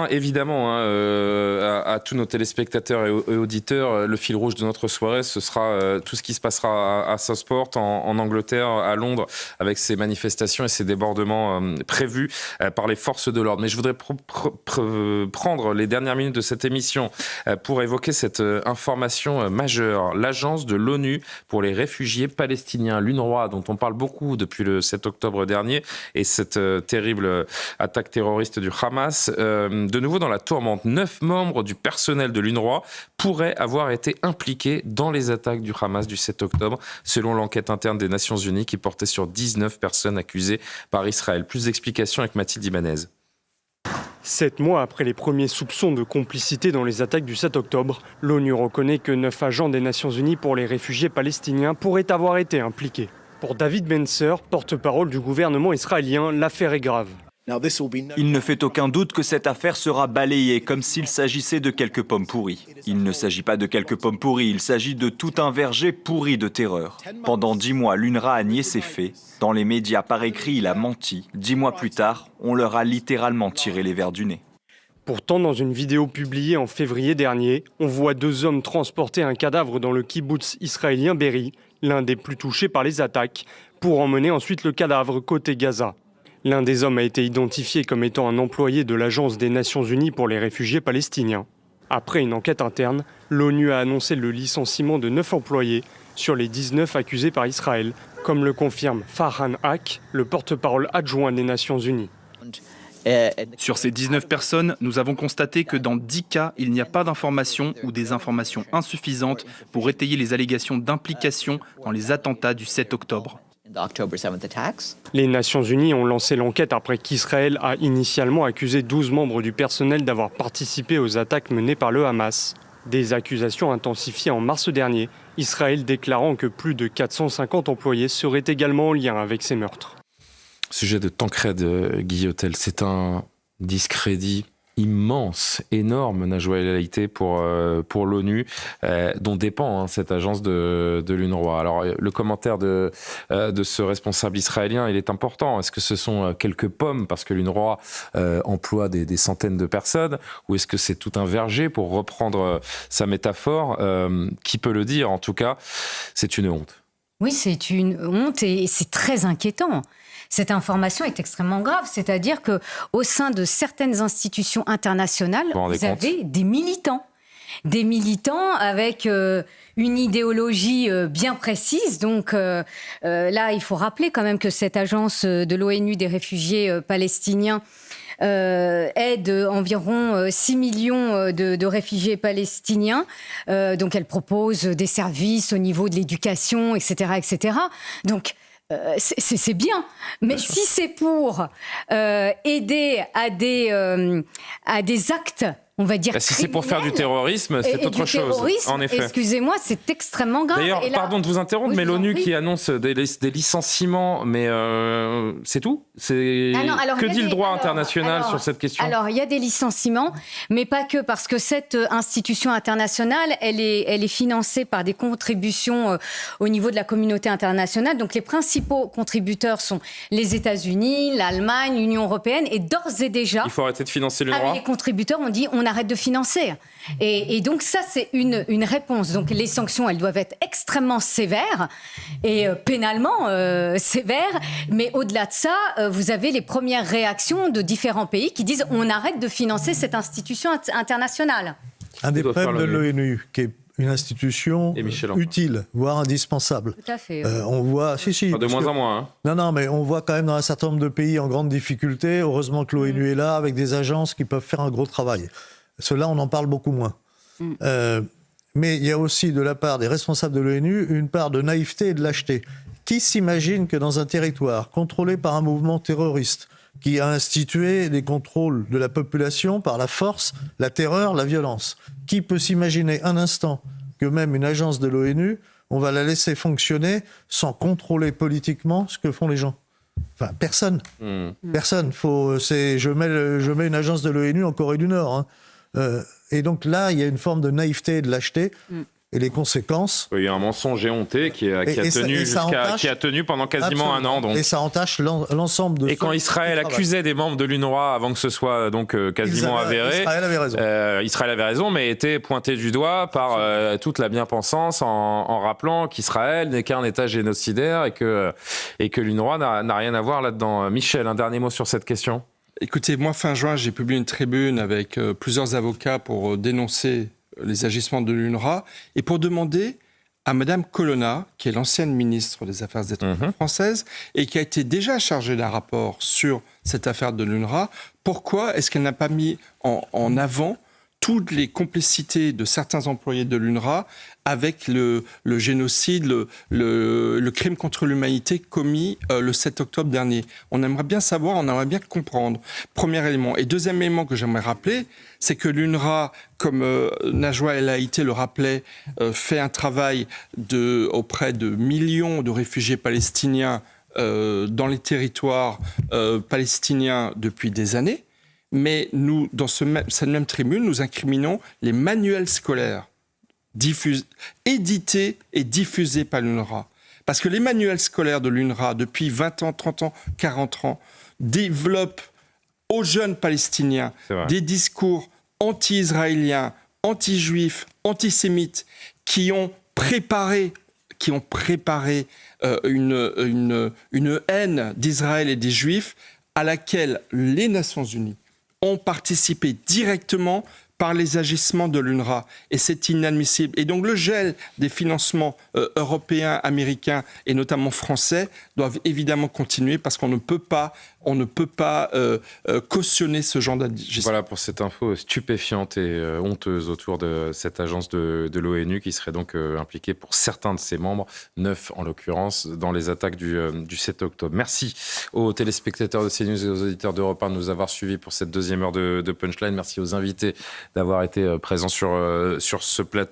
évidemment, à tous nos téléspectateurs et auditeurs, le fil rouge de notre soirée, ce sera tout ce qui se passera à Southport, en Angleterre, à Londres, avec ces manifestations et ces débordements prévus par les forces de l'ordre. Mais je voudrais prendre les dernières minutes de cette émission pour évoquer cette information majeure. L'agence de l'ONU pour les réfugiés palestiniens, l'UNRWA, dont on parle beaucoup depuis le 7 octobre dernier, et cette terrible attaque terroriste du Hamas, de nouveau dans la tourmente. 9 membres du personnel de l'UNRWA pourraient avoir été impliqués dans les attaques du Hamas du 7 octobre, selon l'enquête interne des Nations Unies qui portait sur 19 personnes accusées par Israël. Plus d'explications avec Mathilde Ibanez. 7 mois après les premiers soupçons de complicité dans les attaques du 7 octobre, l'ONU reconnaît que 9 agents des Nations Unies pour les réfugiés palestiniens pourraient avoir été impliqués. Pour David Benser, porte-parole du gouvernement israélien, l'affaire est grave. Il ne fait aucun doute que cette affaire sera balayée comme s'il s'agissait de quelques pommes pourries. Il ne s'agit pas de quelques pommes pourries, il s'agit de tout un verger pourri de terreur. Pendant 10 mois, l'UNRWA a nié ses faits. Dans les médias, par écrit, il a menti. 10 mois plus tard, on leur a littéralement tiré les vers du nez. Pourtant, dans une vidéo publiée en février dernier, on voit 2 hommes transporter un cadavre dans le kibboutz israélien Be'eri, l'un des plus touchés par les attaques, pour emmener ensuite le cadavre côté Gaza. L'un des hommes a été identifié comme étant un employé de l'Agence des Nations Unies pour les réfugiés palestiniens. Après une enquête interne, l'ONU a annoncé le licenciement de 9 employés sur les 19 accusés par Israël, comme le confirme Farhan Haq, le porte-parole adjoint des Nations Unies. Sur ces 19 personnes, nous avons constaté que dans 10 cas, il n'y a pas d'informations ou des informations insuffisantes pour étayer les allégations d'implication dans les attentats du 7 octobre. Les Nations Unies ont lancé l'enquête après qu'Israël a initialement accusé 12 membres du personnel d'avoir participé aux attaques menées par le Hamas. Des accusations intensifiées en mars dernier, Israël déclarant que plus de 450 employés seraient également en lien avec ces meurtres. Sujet de Tancred Guillotel, c'est un discrédit immense, énorme, Najwa El Haïté pour l'ONU, dont dépend cette agence de l'UNRWA. Alors, le commentaire de ce responsable israélien, il est important. Est-ce que ce sont quelques pommes, parce que l'UNRWA emploie des centaines de personnes, ou est-ce que c'est tout un verger, pour reprendre sa métaphore? Qui peut le dire? En tout cas, c'est une honte. Oui, c'est une honte et c'est très inquiétant. Cette information est extrêmement grave, c'est-à-dire qu'au sein de certaines institutions internationales, vous avez des militants avec une idéologie bien précise. Donc là, il faut rappeler quand même que cette agence de l'ONU des réfugiés palestiniens aide environ 6 millions de réfugiés palestiniens. Donc elle propose des services au niveau de l'éducation, etc., etc. Donc c'est bien, mais si c'est pour aider à des actes, on va dire, si c'est pour faire du terrorisme, c'est autre chose. En effet. Excusez-moi, c'est extrêmement grave. D'ailleurs, pardon de vous interrompre, mais l'ONU qui annonce des licenciements, mais c'est tout? Que dit le droit international sur cette question? Alors, il y a des licenciements, mais pas que, parce que cette institution internationale, elle est financée par des contributions au niveau de la communauté internationale. Donc, les principaux contributeurs sont les États-Unis, l'Allemagne, l'Union européenne, et d'ores et déjà... Il faut arrêter de financer l'UNRWA. Les contributeurs ont dit on arrête de financer. Et donc ça, c'est une réponse. Donc les sanctions, elles doivent être extrêmement sévères et pénalement sévères. Mais au-delà de ça, vous avez les premières réactions de différents pays qui disent on arrête de financer cette institution internationale. Un des problèmes de l'ONU, qui est une institution utile, voire indispensable. Tout à fait. On voit, de moins en moins. Hein. Non, mais on voit quand même dans un certain nombre de pays en grande difficulté. Heureusement que l'ONU est là, avec des agences qui peuvent faire un gros travail. Cela, on en parle beaucoup moins. Mais il y a aussi, de la part des responsables de l'ONU, une part de naïveté et de lâcheté. Qui s'imagine que dans un territoire contrôlé par un mouvement terroriste, qui a institué des contrôles de la population par la force, la terreur, la violence. Qui peut s'imaginer un instant que même une agence de l'ONU, on va la laisser fonctionner sans contrôler politiquement ce que font les gens? Enfin, personne. Personne. Je mets une agence de l'ONU en Corée du Nord. Et donc là, il y a une forme de naïveté et de lâcheté et les conséquences. Il y a un mensonge éhonté qui a tenu pendant quasiment un an. Donc. Et ça entache l'ensemble de... Et quand Israël accusait des membres de l'UNRWA, avant que ce soit donc quasiment avéré, Israël avait raison. Israël avait raison, mais était pointé du doigt par toute la bien-pensance en rappelant qu'Israël n'est qu'un État génocidaire et que l'UNRWA n'a rien à voir là-dedans. Michel, un dernier mot sur cette question. Écoutez, moi, fin juin, j'ai publié une tribune avec plusieurs avocats pour dénoncer les agissements de l'UNRWA et pour demander à Madame Colonna, qui est l'ancienne ministre des Affaires étrangères française et qui a été déjà chargée d'un rapport sur cette affaire de l'UNRWA, pourquoi est-ce qu'elle n'a pas mis en avant toutes les complicités de certains employés de l'UNRWA avec le génocide, le crime contre l'humanité commis le 7 octobre dernier. On aimerait bien savoir, on aimerait bien comprendre. Premier élément. Et deuxième élément que j'aimerais rappeler, c'est que l'UNRWA, comme Najwa El Haïté le rappelait, fait un travail auprès de millions de réfugiés palestiniens dans les territoires palestiniens depuis des années. Mais nous, dans cette même tribune, nous incriminons les manuels scolaires édités et diffusés par l'UNRWA. Parce que les manuels scolaires de l'UNRWA, depuis 20 ans, 30 ans, 40 ans, développent aux jeunes Palestiniens des discours anti-israéliens, anti-juifs, antisémites, qui ont préparé une haine d'Israël et des Juifs à laquelle les Nations Unies ont participé directement par les agissements de l'UNRWA. Et c'est inadmissible. Et donc le gel des financements européens, américains et notamment français doivent évidemment continuer parce qu'on ne peut pas cautionner ce genre d'agissement. Voilà pour cette info stupéfiante et honteuse autour de cette agence de l'ONU qui serait donc impliquée pour certains de ses membres, 9 en l'occurrence, dans les attaques du 7 octobre. Merci aux téléspectateurs de CNews et aux auditeurs d'Europe 1 de nous avoir suivis pour cette deuxième heure de Punchline. Merci aux invités d'avoir été présents sur ce plateau.